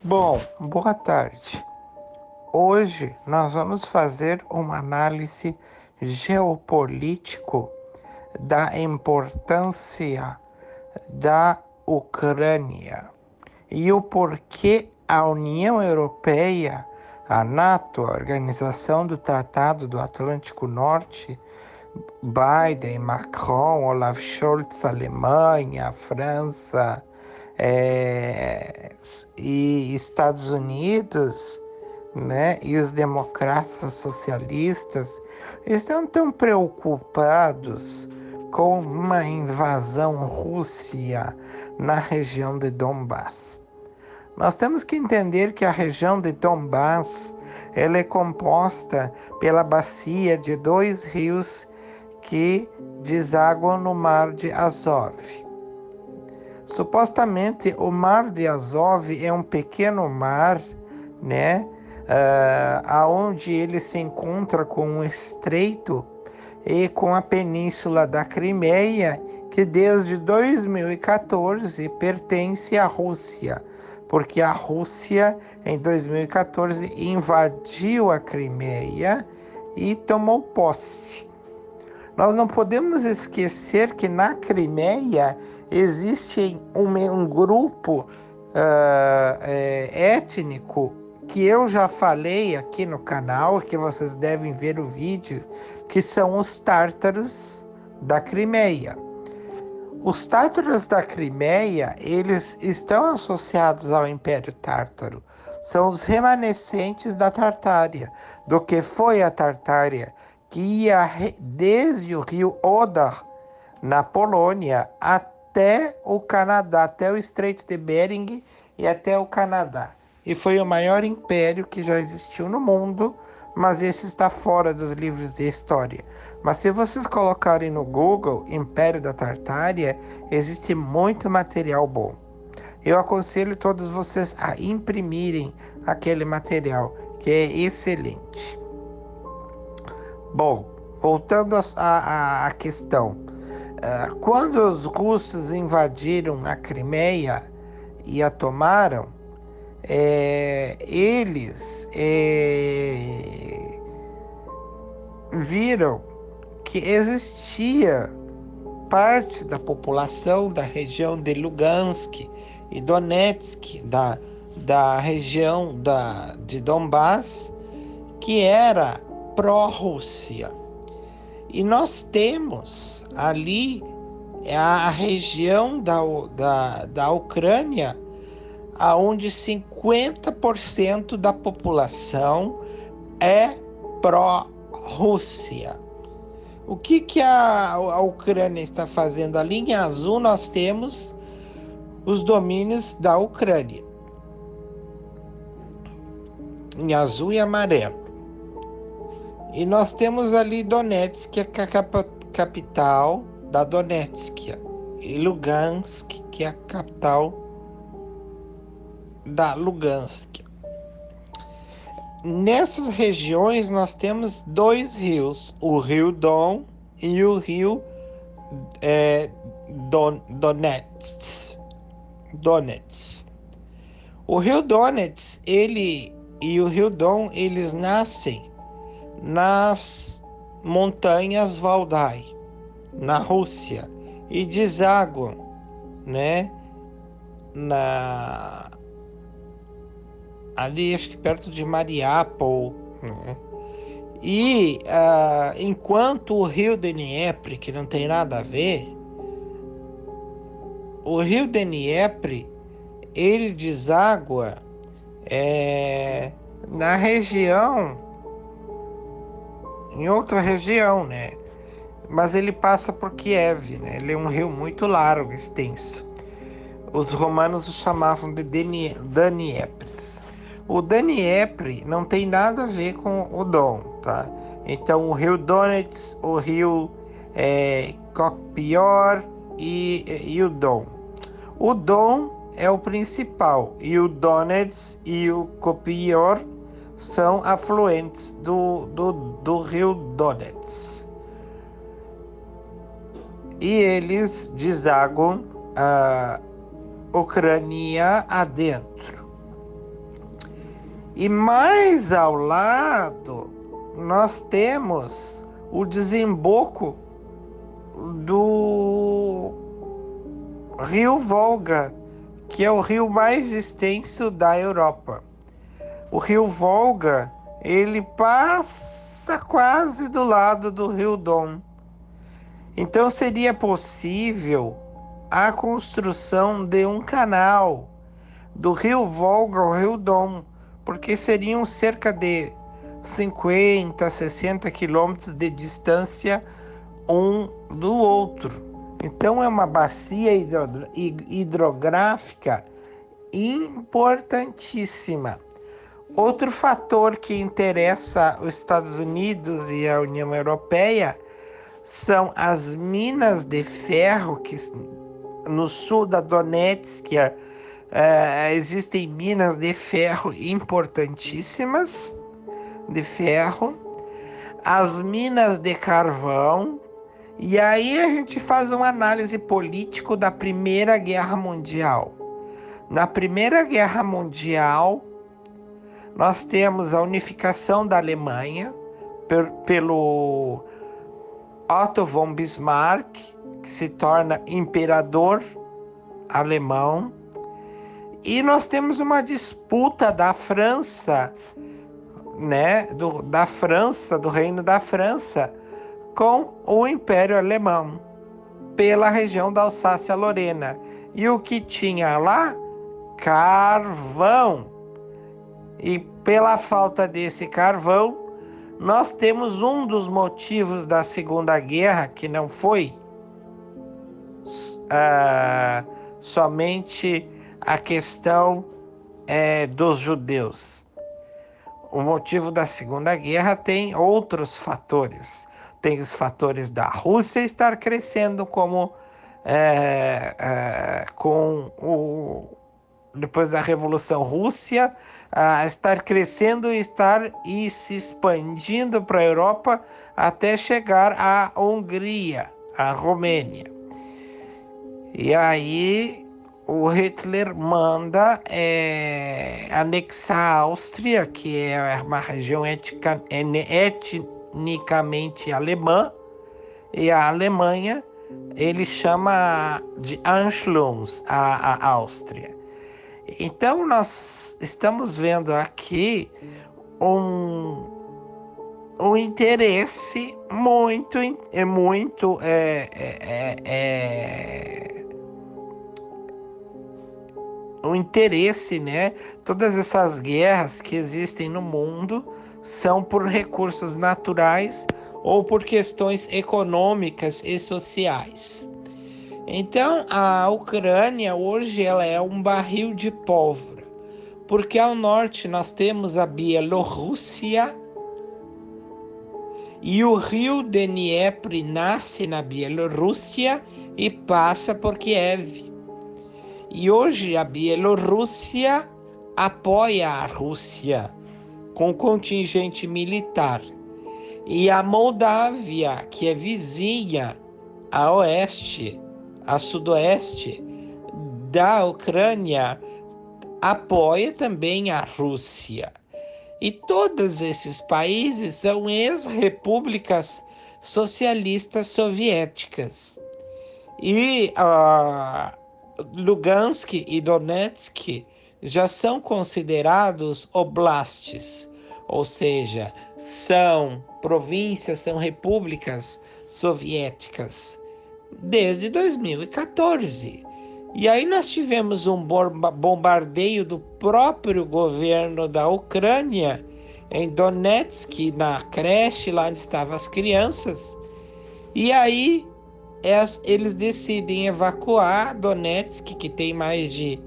Bom, boa tarde. Hoje nós vamos fazer uma análise geopolítico da importância da Ucrânia e o porquê a União Europeia, a NATO, a Organização do Tratado do Atlântico Norte, Biden, Macron, Olaf Scholz, Alemanha, França, e Estados Unidos, né, e os democratas socialistas estão tão preocupados com uma invasão russa na região de Donbás. Nós temos que entender que a região de Donbás ela é composta pela bacia de dois rios que desaguam no Mar de Azov. Supostamente, o Mar de Azov é um pequeno mar, né, aonde ele se encontra com um estreito e com a península da Crimeia, que desde 2014 pertence à Rússia, porque a Rússia, em 2014, invadiu a Crimeia e tomou posse. Nós não podemos esquecer que na Crimeia existe um grupo étnico que eu já falei aqui no canal, que vocês devem ver o vídeo, que são os tártaros da Crimeia. Os tártaros da Crimeia, eles estão associados ao Império Tártaro. São os remanescentes da Tartária, do que foi a Tartária, que ia desde o rio Oder, na Polônia, até o Canadá, até o Estreito de Bering e até o Canadá. E foi o maior império que já existiu no mundo, mas esse está fora dos livros de história. Mas se vocês colocarem no Google Império da Tartária, existe muito material bom. Eu aconselho todos vocês a imprimirem aquele material, que é excelente. Bom, voltando à questão. Quando os russos invadiram a Crimeia e a tomaram, eles viram que existia parte da população da região de Lugansk e Donetsk, da região de Donbás, que era pró-Rússia. E nós temos ali a região da Ucrânia, onde 50% da população é pró-Rússia. O que a Ucrânia está fazendo? Ali em azul nós temos os domínios da Ucrânia, em azul e amarelo. E nós temos ali Donetsk, que é a capital da Donetsk, e Lugansk, que é a capital da Lugansk. Nessas regiões nós temos dois rios, o rio Don e o rio Donetsk. O rio Donetsk e o rio Don, eles nascem nas montanhas Valdai, na Rússia, e desaguam, né, ali acho que perto de Mariupol, né? E enquanto o rio Dnieper, que não tem nada a ver, o rio Dnieper, ele deságua na região, em outra região, né? Mas ele passa por Kiev, né? Ele é um rio muito largo, extenso. Os romanos o chamavam de Dniepr. O Dnieper não tem nada a ver com o Don, tá? Então o rio Donetsk, o rio Kopior e o Don. O Don é o principal e o Donetsk e o Kopior são afluentes do rio Donetsk. E eles desaguam a Ucrânia adentro. E mais ao lado, nós temos o desemboco do rio Volga, que é o rio mais extenso da Europa. O rio Volga, ele passa quase do lado do rio Don. Então seria possível a construção de um canal do rio Volga ao rio Don, porque seriam cerca de 50, 60 quilômetros de distância um do outro. Então é uma bacia hidrográfica importantíssima. Outro fator que interessa os Estados Unidos e a União Europeia são as minas de ferro que no sul da Donetsk existem minas de ferro importantíssimas de ferro, as minas de carvão. E aí a gente faz uma análise política da Primeira Guerra Mundial. Na Primeira Guerra Mundial, nós temos a unificação da Alemanha pelo Otto von Bismarck, que se torna imperador alemão. E nós temos uma disputa da França, né, do Reino da França, com o Império Alemão, pela região da Alsácia-Lorena. E o que tinha lá? Carvão. E pela falta desse carvão, nós temos um dos motivos da Segunda Guerra, que não foi somente a questão dos judeus. O motivo da Segunda Guerra tem outros fatores. Tem os fatores da Rússia estar crescendo depois da Revolução Russa, estar crescendo e se expandindo para a Europa até chegar à Hungria, à Romênia. E aí o Hitler manda anexar a Áustria, que é uma região etnicamente alemã, e a Alemanha ele chama de Anschluss a Áustria. Então nós estamos vendo aqui um interesse um interesse, né? Todas essas guerras que existem no mundo são por recursos naturais ou por questões econômicas e sociais. Então, a Ucrânia hoje ela é um barril de pólvora, porque ao norte nós temos a Bielorrússia e o rio Dnieper nasce na Bielorrússia e passa por Kiev. E hoje a Bielorrússia apoia a Rússia com contingente militar. E a Moldávia, que é vizinha a oeste, a sudoeste da Ucrânia, apoia também a Rússia. E todos esses países são ex-repúblicas socialistas soviéticas. E Lugansk e Donetsk já são considerados oblastes, ou seja, são províncias, são repúblicas soviéticas desde 2014. E aí nós tivemos um bombardeio do próprio governo da Ucrânia em Donetsk, na creche lá onde estavam as crianças. E aí eles decidem evacuar Donetsk, que tem mais de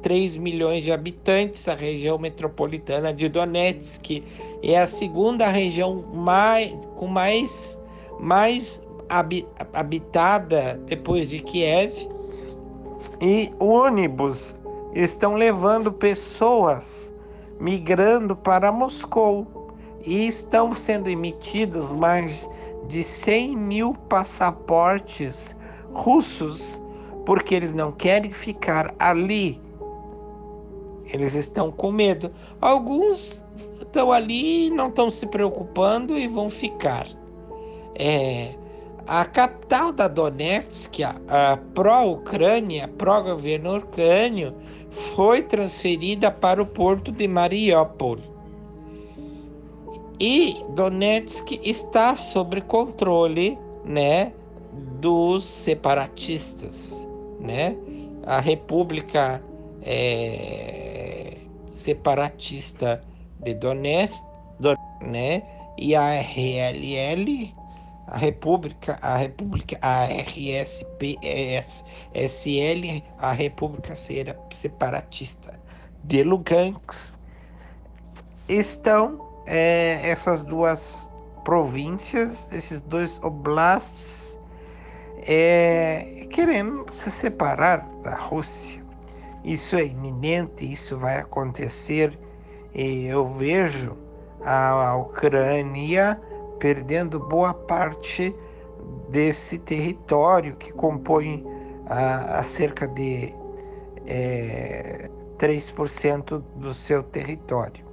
3 milhões de habitantes. A região metropolitana de Donetsk é a segunda região mais habitada depois de Kiev. E ônibus estão levando pessoas migrando para Moscou e estão sendo emitidos mais de 100 mil passaportes russos, porque eles não querem ficar ali Eles estão com medo. Alguns estão ali, não estão se preocupando e vão ficar. A capital da Donetsk, a pró-Ucrânia, pró-governo ucrânio, foi transferida para o porto de Mariupol. E Donetsk está sob controle, né, dos separatistas, né? A República separatista de Donetsk, né? E a RLL, a RSPSL, a República Separatista de Lugansk, estão essas duas províncias, esses dois oblasts, querendo se separar da Rússia. Isso é iminente, isso vai acontecer. E eu vejo a Ucrânia perdendo boa parte desse território que compõe a cerca de 3% do seu território.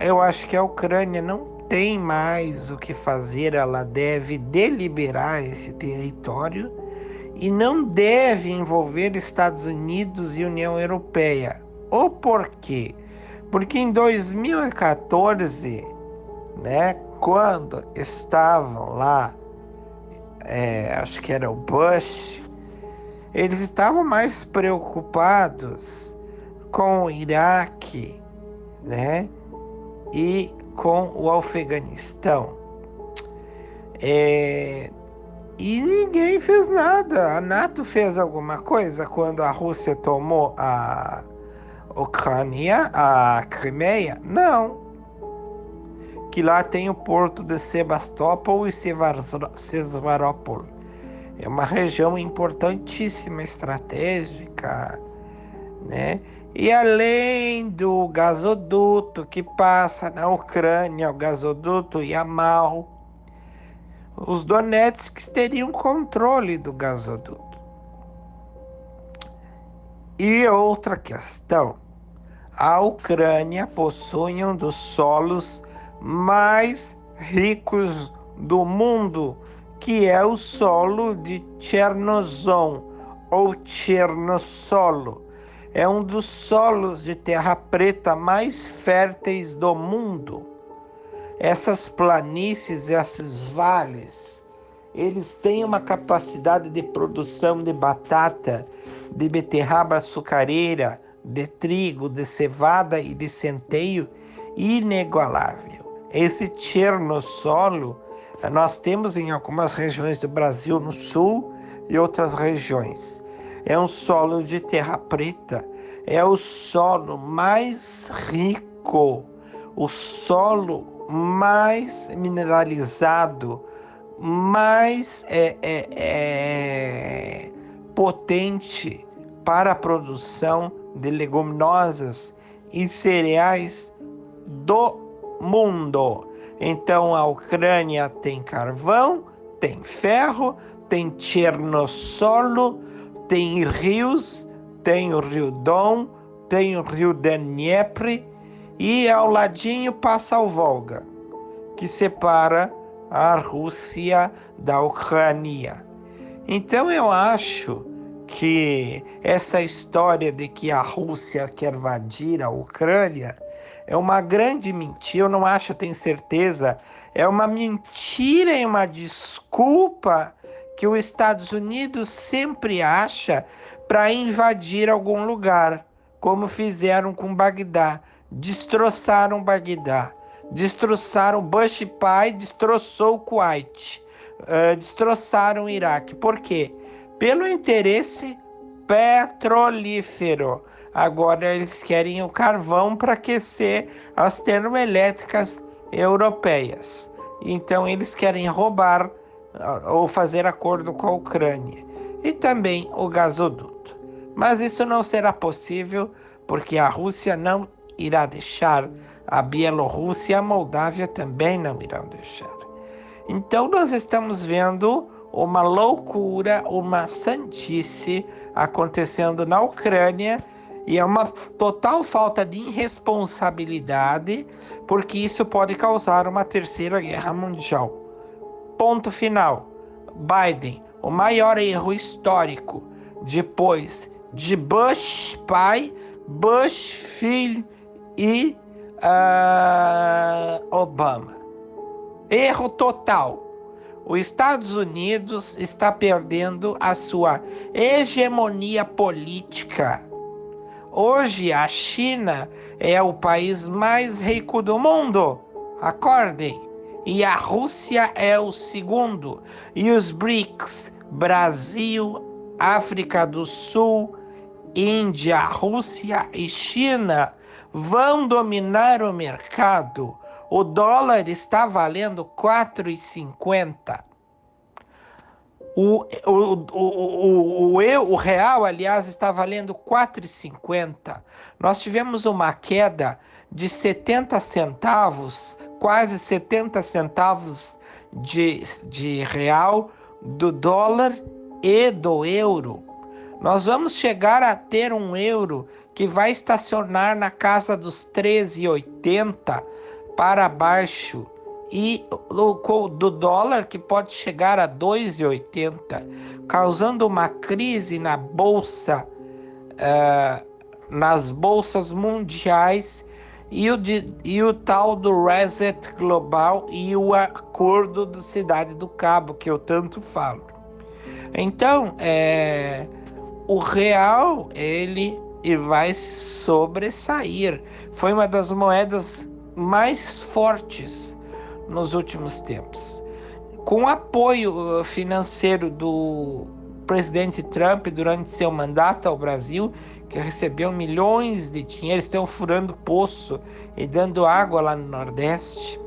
Eu acho que a Ucrânia não tem mais o que fazer, ela deve deliberar esse território e não deve envolver Estados Unidos e União Europeia. O porquê? Porque em 2014, né, quando estavam lá, acho que era o Bush, eles estavam mais preocupados com o Iraque, né, e com o Afeganistão. E ninguém fez nada. A NATO fez alguma coisa quando a Rússia tomou a Ucrânia, a Crimeia? Não. Que lá tem o porto de Sebastopol e Sevastopol. É uma região importantíssima, estratégica, né? E além do gasoduto que passa na Ucrânia, o gasoduto Yamal, os Donetsks teriam controle do gasoduto. E outra questão, a Ucrânia possui um dos solos mais ricos do mundo, que é o solo de Chernozem, ou Chernossolo. É um dos solos de terra preta mais férteis do mundo. Essas planícies, esses vales, eles têm uma capacidade de produção de batata, de beterraba açucareira, de trigo, de cevada e de centeio inigualável. Esse Chernossolo nós temos em algumas regiões do Brasil, no sul e outras regiões. É um solo de terra preta, é o solo mais rico, o solo mais mineralizado, mais potente para a produção de leguminosas e cereais do mundo. Então a Ucrânia tem carvão, tem ferro, tem Chernossolo, tem rios, tem o Rio Don, tem o Rio Dnieper e ao ladinho passa o Volga, que separa a Rússia da Ucrânia. Então eu acho que essa história de que a Rússia quer invadir a Ucrânia é uma grande mentira. Eu não acho, eu tenho certeza. É uma mentira e uma desculpa que os Estados Unidos sempre acha para invadir algum lugar, como fizeram com Bagdá. Destroçaram Bagdá. Destroçaram Bush pai, destroçou o Kuwait. Destroçaram o Iraque. Por quê? Pelo interesse petrolífero. Agora eles querem o carvão para aquecer as termoelétricas europeias. Então eles querem roubar ou fazer acordo com a Ucrânia. E também o gasoduto. Mas isso não será possível porque a Rússia não irá deixar, a Bielorrússia e a Moldávia também não irão deixar. Então nós estamos vendo uma loucura, uma sandice acontecendo na Ucrânia E é uma total falta de irresponsabilidade, porque isso pode causar uma terceira guerra mundial. Ponto final. Biden, o maior erro histórico, depois de Bush pai, Bush filho e Obama. Erro total. Os Estados Unidos está perdendo a sua hegemonia política. Hoje a China é o país mais rico do mundo. Acordem. E a Rússia é o segundo. E os BRICS, Brasil, África do Sul, Índia, Rússia e China, vão dominar o mercado. O dólar está valendo 4,50. O real, aliás, está valendo 4,50. Nós tivemos uma queda de 70 centavos, quase 70 centavos de real, do dólar e do euro. Nós vamos chegar a ter um euro que vai estacionar na casa dos 13,80 para baixo, e do dólar que pode chegar a 2,80, causando uma crise na bolsa, nas bolsas mundiais, e o tal do Reset Global e o acordo do Cidade do Cabo, que eu tanto falo. Então, o real, ele vai sobressair. Foi uma das moedas mais fortes nos últimos tempos. Com o apoio financeiro do presidente Trump durante seu mandato ao Brasil, que recebeu milhões de dinheiro, estão furando poço e dando água lá no Nordeste,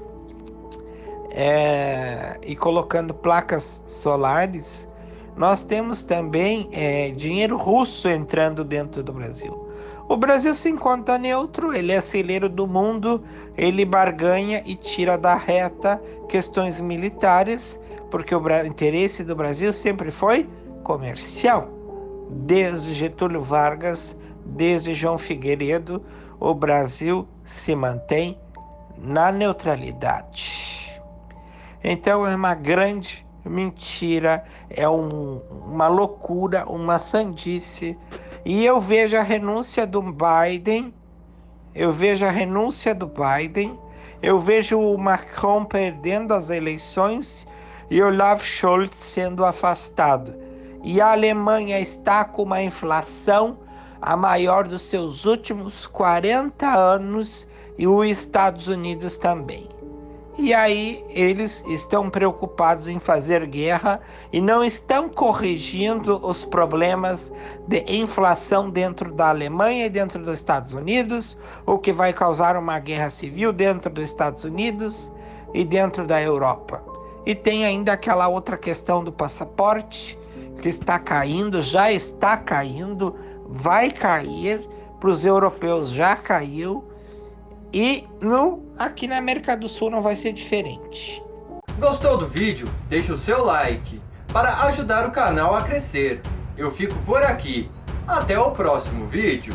e colocando placas solares. Nós temos também dinheiro russo entrando dentro do Brasil. O Brasil se encontra neutro, ele é celeiro do mundo, ele barganha e tira da reta questões militares, porque o interesse do Brasil sempre foi comercial. Desde Getúlio Vargas, desde João Figueiredo, o Brasil se mantém na neutralidade. Então é uma grande mentira, é uma loucura, uma sandice. E eu vejo a renúncia do Biden, eu vejo o Macron perdendo as eleições e Olaf Scholz sendo afastado. E a Alemanha está com uma inflação a maior dos seus últimos 40 anos, e os Estados Unidos também. E aí eles estão preocupados em fazer guerra e não estão corrigindo os problemas de inflação dentro da Alemanha e dentro dos Estados Unidos, o que vai causar uma guerra civil dentro dos Estados Unidos e dentro da Europa. E tem ainda aquela outra questão do passaporte, que está caindo, já está caindo, vai cair, para os europeus já caiu. E aqui na América do Sul não vai ser diferente. Gostou do vídeo? Deixa o seu like para ajudar o canal a crescer. Eu fico por aqui. Até o próximo vídeo.